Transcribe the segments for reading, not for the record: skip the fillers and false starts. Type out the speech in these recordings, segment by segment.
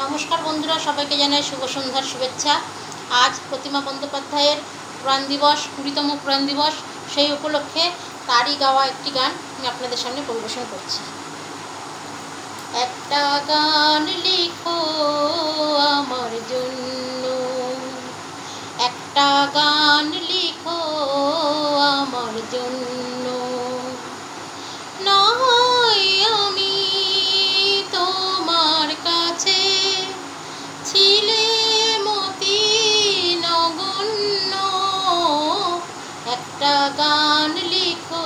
নমস্কার বন্ধুরা, সবাইকে জানাই শুভ সন্ধ্যার শুভেচ্ছা। আজ প্রতিমা বন্দ্যোপাধ্যায়ের প্রাণ দিবস, 20তম প্রাণ দিবস। সেই উপলক্ষে তারই গাওয়া একটি গান আমি আপনাদের সামনে পরিবেশন করছি। একটা গান লিখো আমার জন্য, একটা গান লিখো আমার জন্য, না হয় আমি তোমার কাছে ছিলে মতি নগণ্য। একটা গান লিখো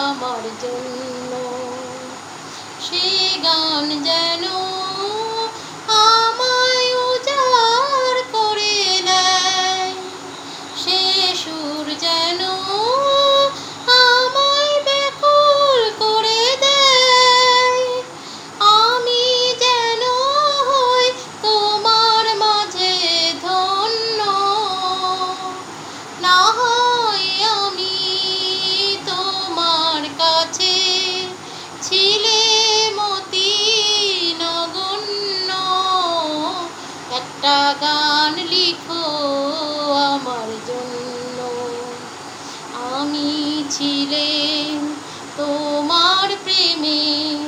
আমার জন্য, সে গান যেন আমায় উজাড় করে দেয়, সে সুর যেন আমায় ব্যাকুল করে দেয়। আমি যেন হই তোমার মাঝে ধন্য, না হয় আমি তোমার কাছে ছিলে মতি নগণ্য। একটা গান লিখো আমার জন্য, আমি ছিলেন তোমার প্রেমের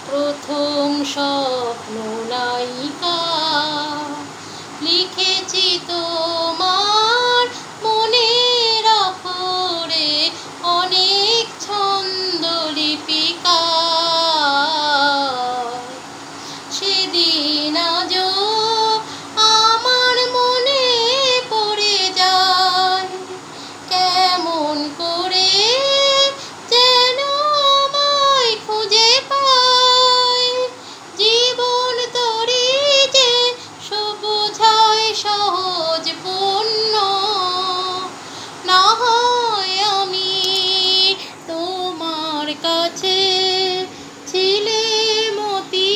প্রথম স্বপ্ন নায়িকা। লিখেছি তোমার মনের অক্ষরে অনেক ছন্দ লিপিকা। সেদিন আজও আমার মনে পড়ে যায়, কেমন করে যেন আমায় খুঁজে পায়। জীবন তরি যে বোঝায় সহজ পণ্য, না হয় আমি তোমার কাছে ছিলে মতি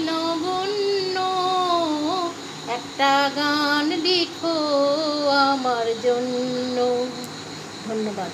নগণ্য। একটা গান লিখো আমার জন্য। ধন্যবাদ।